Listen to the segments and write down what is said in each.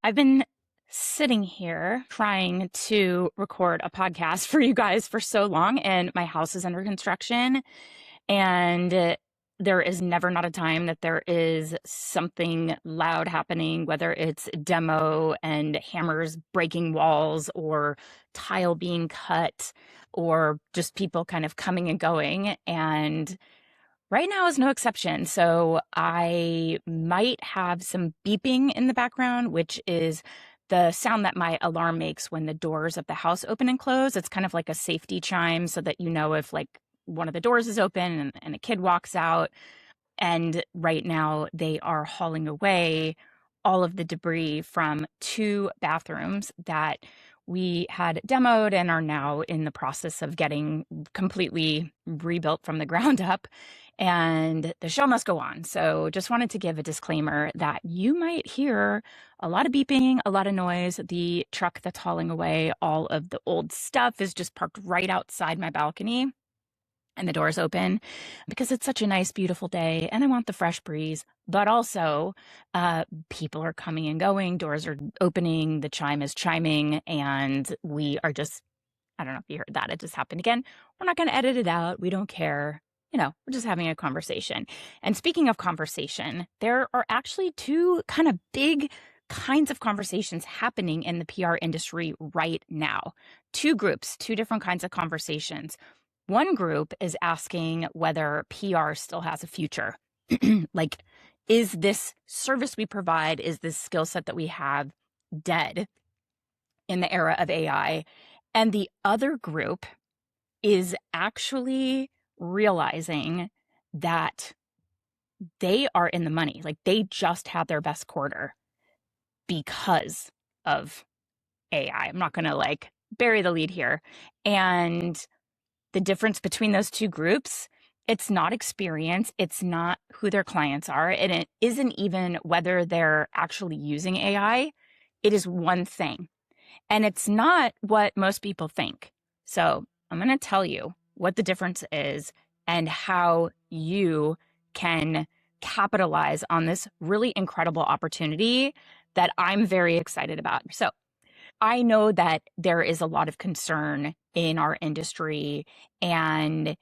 I've been sitting here trying to record a podcast for you guys for so long, and my house is under construction, and there is never not a time that there is something loud happening, whether it's demo and hammers breaking walls or tile being cut or just people kind of coming and going. And right now is no exception. So I might have some beeping in the background, which is the sound that my alarm makes when the doors of the house open and close. It's kind of like a safety chime so that you know if like one of the doors is open and a kid walks out. And right now they are hauling away all of the debris from two bathrooms that we had demoed and are now in the process of getting completely rebuilt from the ground up. And the show must go on. So just wanted to give a disclaimer that you might hear a lot of beeping, a lot of noise. The truck that's hauling away all of the old stuff is just parked right outside my balcony, and the door's open because it's such a nice, beautiful day and I want the fresh breeze. But also, people are coming and going, doors are opening, the chime is chiming, and we are just, I don't know if you heard that, it just happened again. We're not going to edit it out. We don't care. We're just having a conversation. And speaking of conversation, there are actually two kind of big kinds of conversations happening in the PR industry right now. Two groups, two different kinds of conversations. One group is asking whether PR still has a future. Like, is this service we provide, is this skill set that we have dead in the era of AI? And the other group is actually realizing that they are in the money. Like, they just had their best quarter because of AI. I'm not going to bury the lead here. And the difference between those two groups, it's not experience, it's not who their clients are, and it isn't even whether they're actually using AI. It is one thing. And it's not what most people think. So I'm going to tell you what the difference is and how you can capitalize on this really incredible opportunity that I'm very excited about. So I know that there is a lot of concern in our industry, and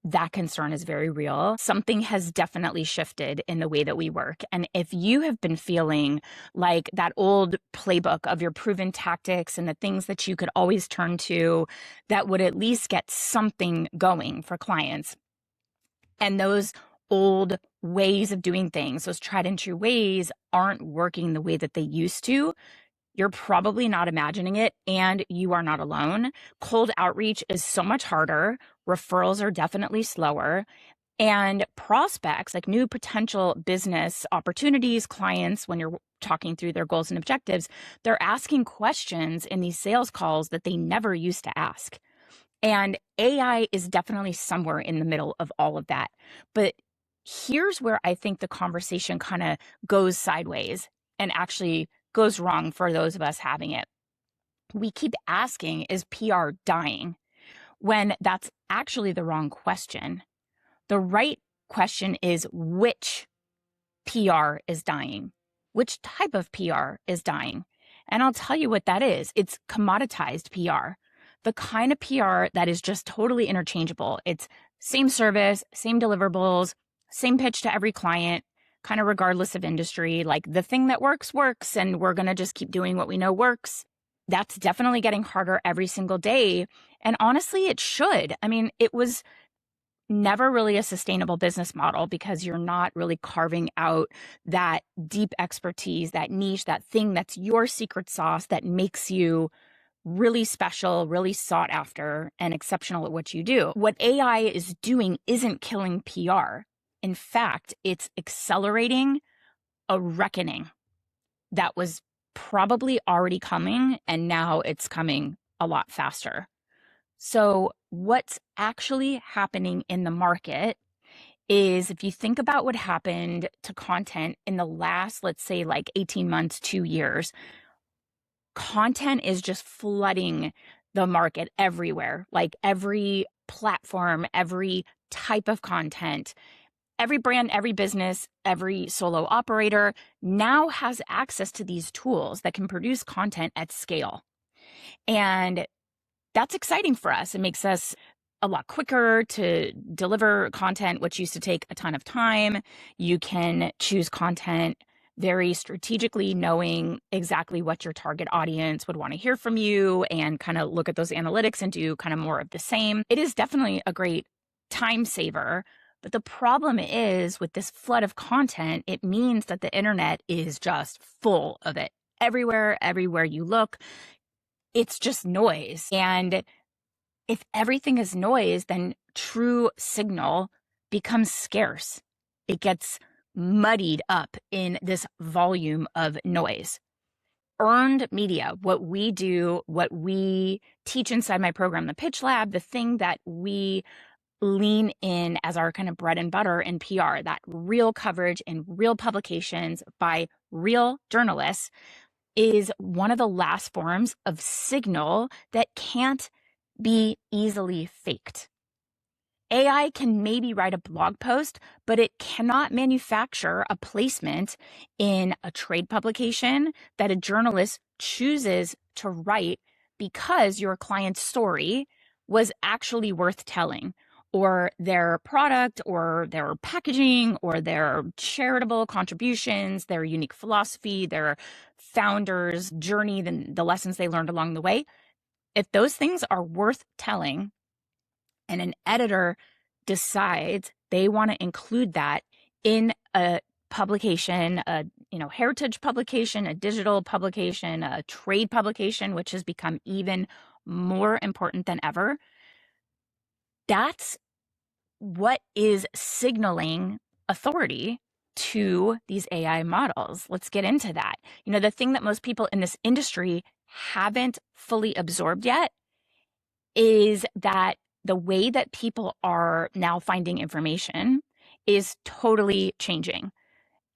that concern is very real. Something has definitely shifted in the way that we work. And if you have been feeling like that old playbook of your proven tactics and the things that you could always turn to that would at least get something going for clients, and those old ways of doing things, those tried and true ways aren't working the way that they used to, you're probably not imagining it, and you are not alone. Cold outreach is so much harder. Referrals are definitely slower. And prospects, like new potential business opportunities, clients, when you're talking through their goals and objectives, they're asking questions in these sales calls that they never used to ask. And AI is definitely somewhere in the middle of all of that. But here's where I think the conversation kind of goes sideways and actually goes wrong for those of us having it. We keep asking, is PR dying? When that's actually the wrong question. The right question is, which PR is dying? Which type of PR is dying? And I'll tell you what that is. It's commoditized PR. The kind of PR that is just totally interchangeable. It's same service, same deliverables, same pitch to every client, kind of regardless of industry. Like, the thing that works, works, and we're going to just keep doing what we know works. That's definitely getting harder every single day. And honestly, it should. I mean, it was never really a sustainable business model because you're not really carving out that deep expertise, that niche, that thing that's your secret sauce that makes you really special, really sought after, and exceptional at what you do. What AI is doing isn't killing PR. In fact, it's accelerating a reckoning that was probably already coming, and now it's coming a lot faster. So what's actually happening in the market is, if you think about what happened to content in the last, let's say 18 months, 2 years, content is just flooding the market everywhere, like every platform, every type of content. every brand, every business, every solo operator now has access to these tools that can produce content at scale. And that's exciting for us. It makes us a lot quicker to deliver content, which used to take a ton of time. You can choose content very strategically, knowing exactly what your target audience would want to hear from you, and kind of look at those analytics and do kind of more of the same. It is definitely a great time saver. But the problem is, with this flood of content, it means that the internet is just full of it. Everywhere you look, it's just noise. And if everything is noise, then true signal becomes scarce. It gets muddied up in this volume of noise. Earned media, what we do, what we teach inside my program, the Pitch Lab, the thing that we lean in as our kind of bread and butter in PR, that real coverage in real publications by real journalists, is one of the last forms of signal that can't be easily faked. AI can maybe write a blog post, but it cannot manufacture a placement in a trade publication that a journalist chooses to write because your client's story was actually worth telling, or their product, or their packaging, or their charitable contributions, their unique philosophy, their founder's journey, the lessons they learned along the way. If those things are worth telling, and an editor decides they want to include that in a publication, a heritage publication, a digital publication, a trade publication, which has become even more important than ever, that's what is signaling authority to these AI models. Let's get into that. The thing that most people in this industry haven't fully absorbed yet is that the way that people are now finding information is totally changing.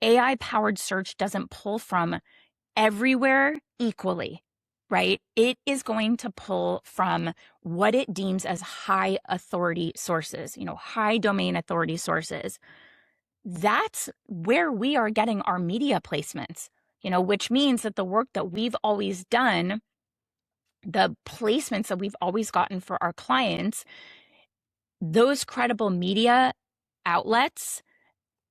AI-powered search doesn't pull from everywhere equally, right? It is going to pull from what it deems as high authority sources, high domain authority sources. That's where we are getting our media placements, which means that the work that we've always done, the placements that we've always gotten for our clients, those credible media outlets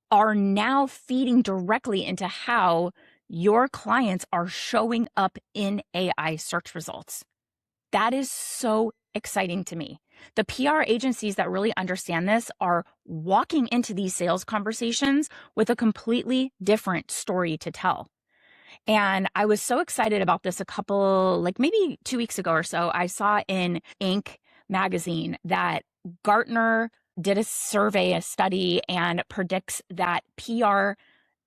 are now feeding directly into how your clients are showing up in AI search results. That is so exciting to me. The PR agencies that really understand this are walking into these sales conversations with a completely different story to tell. And I was so excited about this maybe 2 weeks ago or so. I saw in Inc. magazine that Gartner did a survey, a study, and predicts that PR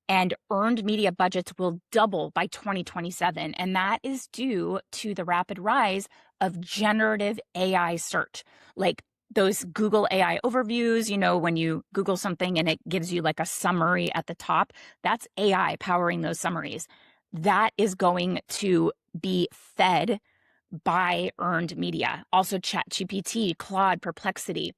and earned media budgets will double by 2027. And that is due to the rapid rise of generative AI search, like those Google AI overviews, when you Google something and it gives you like a summary at the top, that's AI powering those summaries. That is going to be fed by earned media. Also ChatGPT, Claude, Perplexity.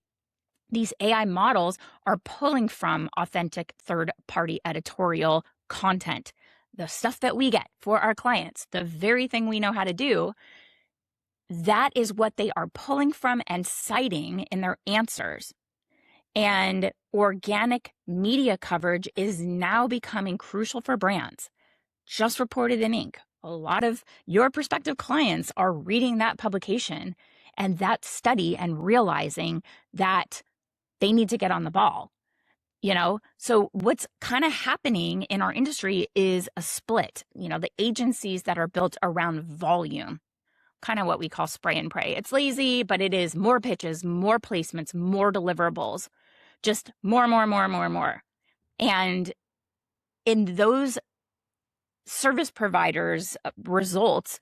These AI models are pulling from authentic third-party editorial content, the stuff that we get for our clients, the very thing we know how to do. That is what they are pulling from and citing in their answers. And organic media coverage is now becoming crucial for brands. Just reported in Inc. A lot of your prospective clients are reading that publication and that study and realizing that they need to get on the ball, So what's kind of happening in our industry is a split. The agencies that are built around volume, kind of what we call spray and pray. It's lazy, but it is more pitches, more placements, more deliverables, just more. And in those service providers' results,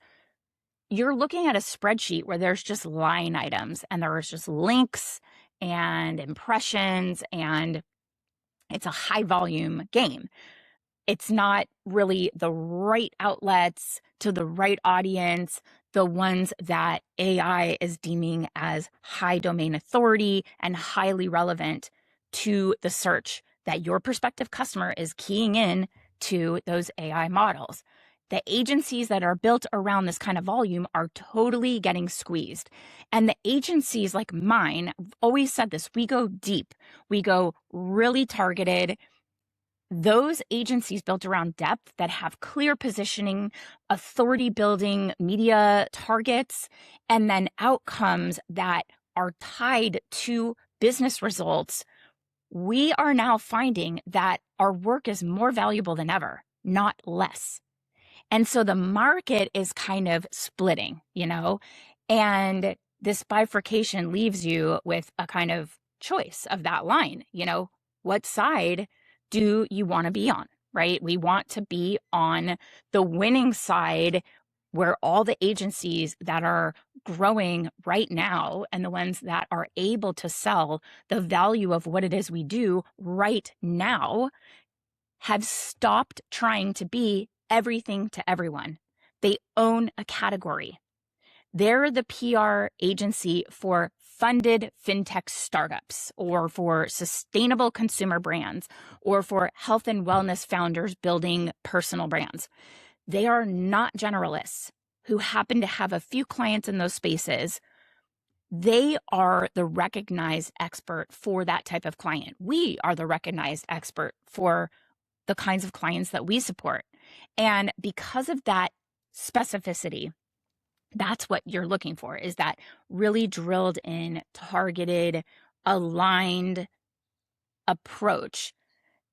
you're looking at a spreadsheet where there's just line items and there's just links and impressions, and it's a high volume game. It's not really the right outlets to the right audience, the ones that AI is deeming as high domain authority and highly relevant to the search that your prospective customer is keying in to those AI models. The agencies that are built around this kind of volume are totally getting squeezed. And the agencies like mine, I've always said this, we go deep, we go really targeted. Those agencies built around depth that have clear positioning, authority building, media targets, and then outcomes that are tied to business results, we are now finding that our work is more valuable than ever, not less. And so the market is kind of splitting, and this bifurcation leaves you with a kind of choice of that line, what side do you want to be on, right? We want to be on the winning side where all the agencies that are growing right now and the ones that are able to sell the value of what it is we do right now have stopped trying to be everything to everyone. They own a category. They're the PR agency for funded fintech startups, or for sustainable consumer brands, or for health and wellness founders building personal brands. They are not generalists who happen to have a few clients in those spaces. They are the recognized expert for that type of client. We are the recognized expert for the kinds of clients that we support. And because of that specificity, that's what you're looking for, is that really drilled in, targeted, aligned approach.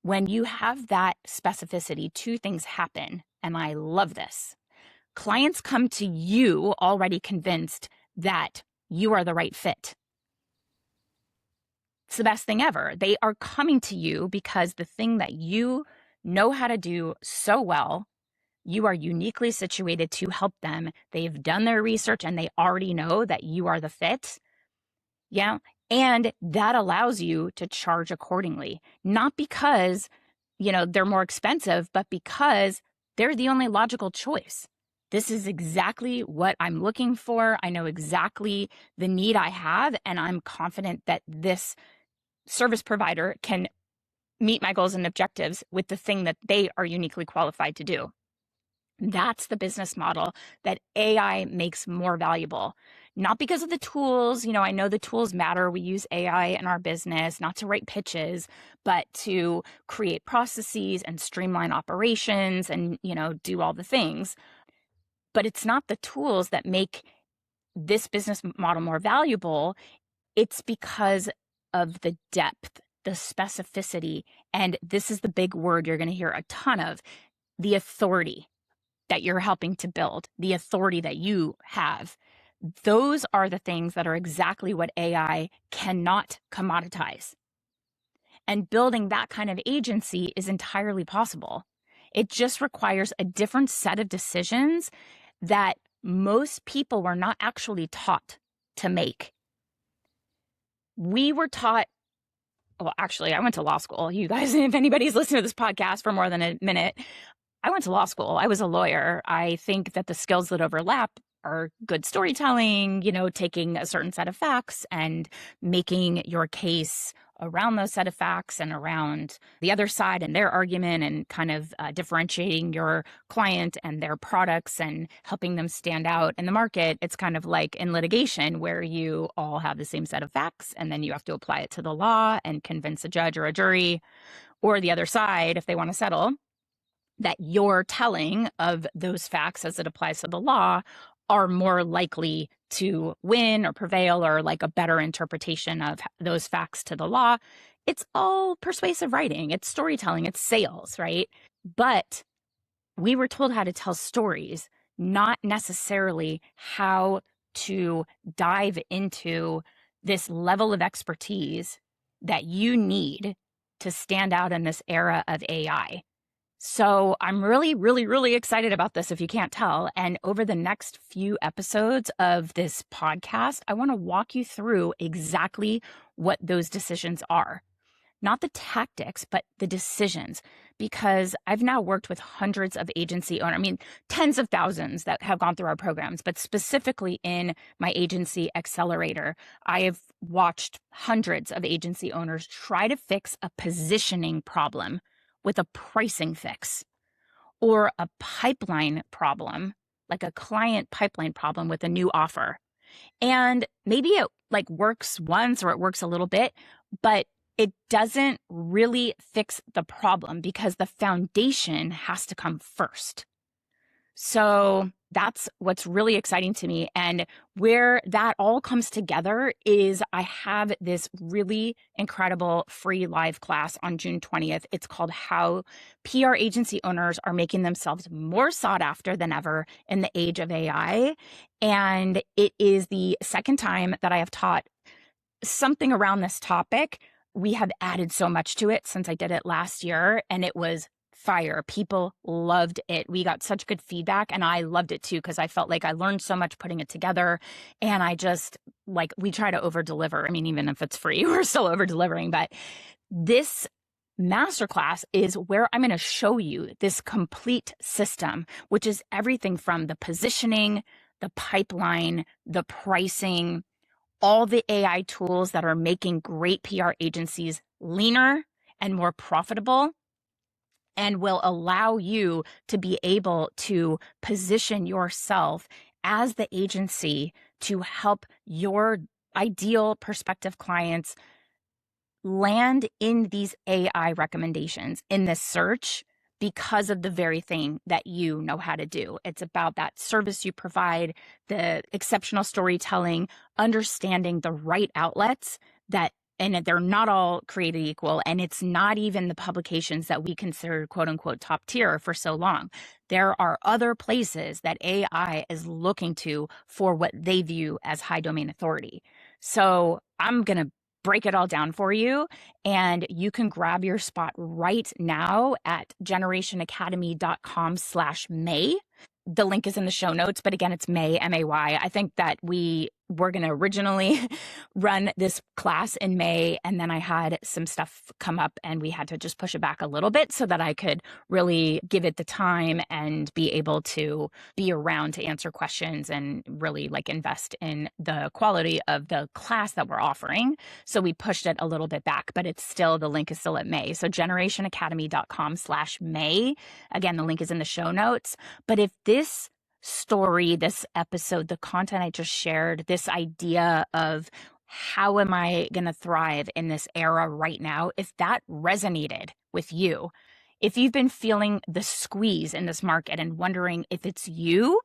When you have that specificity, two things happen, and I love this. Clients come to you already convinced that you are the right fit. It's the best thing ever. They are coming to you because the thing that you know how to do so well, you are uniquely situated to help them. They've done their research and they already know that you are the fit. Yeah. And that allows you to charge accordingly, not because, they're more expensive, but because they're the only logical choice. This is exactly what I'm looking for. I know exactly the need I have, and I'm confident that this service provider can meet my goals and objectives with the thing that they are uniquely qualified to do. That's the business model that AI makes more valuable. Not because of the tools. I know the tools matter. We use AI in our business, not to write pitches, but to create processes and streamline operations and, do all the things. But it's not the tools that make this business model more valuable. It's because of the depth, the specificity, and this is the big word you're going to hear a ton of, the authority that you're helping to build, the authority that you have. Those are the things that are exactly what AI cannot commoditize. And building that kind of agency is entirely possible. It just requires a different set of decisions that most people were not actually taught to make. We were taught, well, actually, I went to law school. You guys, if anybody's listened to this podcast for more than a minute, I went to law school. I was a lawyer. I think that the skills that overlap are good storytelling, taking a certain set of facts and making your case around those set of facts and around the other side and their argument, and kind of differentiating your client and their products and helping them stand out in the market. It's kind of like in litigation where you all have the same set of facts and then you have to apply it to the law and convince a judge or a jury or the other side, if they want to settle, that your telling of those facts as it applies to the law are more likely to win or prevail, or like a better interpretation of those facts to the law. It's all persuasive writing. It's storytelling. It's sales, right? But we were told how to tell stories, not necessarily how to dive into this level of expertise that you need to stand out in this era of AI. So I'm really, really, really excited about this, if you can't tell. And over the next few episodes of this podcast, I want to walk you through exactly what those decisions are. Not the tactics, but the decisions. because I've now worked with hundreds of agency owners, tens of thousands that have gone through our programs, but specifically in my agency accelerator, I have watched hundreds of agency owners try to fix a positioning problem with a pricing fix, or a pipeline problem, like a client pipeline problem with a new offer. And maybe it works once or it works a little bit, but it doesn't really fix the problem because the foundation has to come first. So that's what's really exciting to me. And where that all comes together is I have this really incredible free live class on June 20th. It's called How PR Agency Owners Are Making Themselves More Sought After Than Ever in the Age of AI. And it is the second time that I have taught something around this topic. We have added so much to it since I did it last year, and it was fire. People loved it. We got such good feedback, and I loved it too because I felt like I learned so much putting it together. And I just we try to over deliver. Even if it's free, we're still over delivering. But this masterclass is where I'm going to show you this complete system, which is everything from the positioning, the pipeline, the pricing, all the AI tools that are making great PR agencies leaner and more profitable, and will allow you to be able to position yourself as the agency to help your ideal prospective clients land in these AI recommendations in this search because of the very thing that you know how to do. It's about that service you provide, the exceptional storytelling, understanding the right outlets and they're not all created equal. And it's not even the publications that we consider quote unquote top tier for so long. There are other places that AI is looking to for what they view as high domain authority. So I'm going to break it all down for you, and you can grab your spot right now at generationacademy.com/May. The link is in the show notes, but again, it's May, M-A-Y. I think that we were going to originally run this class in May, and then I had some stuff come up and we had to just push it back a little bit so that I could really give it the time and be able to be around to answer questions and really invest in the quality of the class that we're offering. So we pushed it a little bit back, but the link is still at May. So generationacademy.com/May. Again, the link is in the show notes. But if this story, this episode, the content I just shared, this idea of how am I going to thrive in this era right now, if that resonated with you, if you've been feeling the squeeze in this market and wondering if it's you,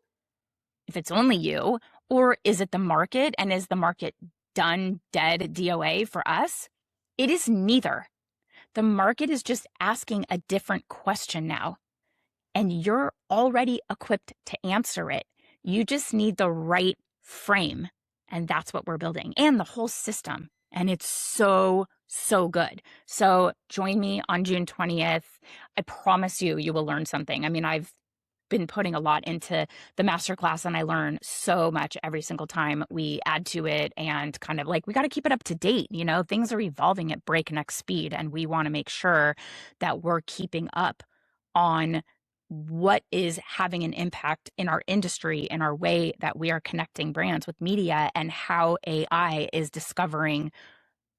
if it's only you, or is it the market, and is the market done, dead, DOA for us? It is neither. The market is just asking a different question now, and you're already equipped to answer it. You just need the right frame, and that's what we're building, and the whole system. And it's so, so good. So join me on June 20th. I promise you will learn something. I've been putting a lot into the masterclass, and I learn so much every single time we add to it, and we got to keep it up to date. Things are evolving at breakneck speed, and we want to make sure that we're keeping up on what is having an impact in our industry, in our way that we are connecting brands with media, and how AI is discovering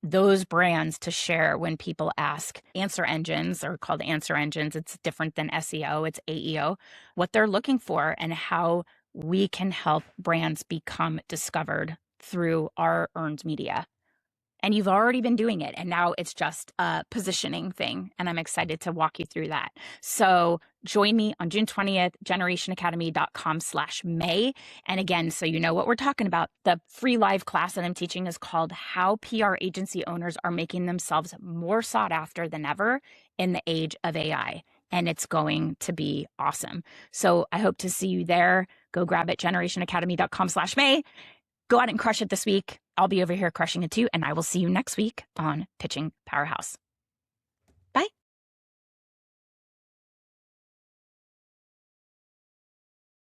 those brands to share when people ask answer engines, or called answer engines. It's different than SEO, it's AEO, what they're looking for, and how we can help brands become discovered through our earned media. And you've already been doing it, and now it's just a positioning thing, and I'm excited to walk you through that. So join me on June 20th, generationacademy.com/May. And again, so you know what we're talking about, the free live class that I'm teaching is called How PR Agency Owners Are Making Themselves More Sought After Than Ever in the Age of AI. And it's going to be awesome. So I hope to see you there. Go grab it, generationacademy.com/May. Go out and crush it this week. I'll be over here crushing it too. And I will see you next week on Pitching Powerhouse.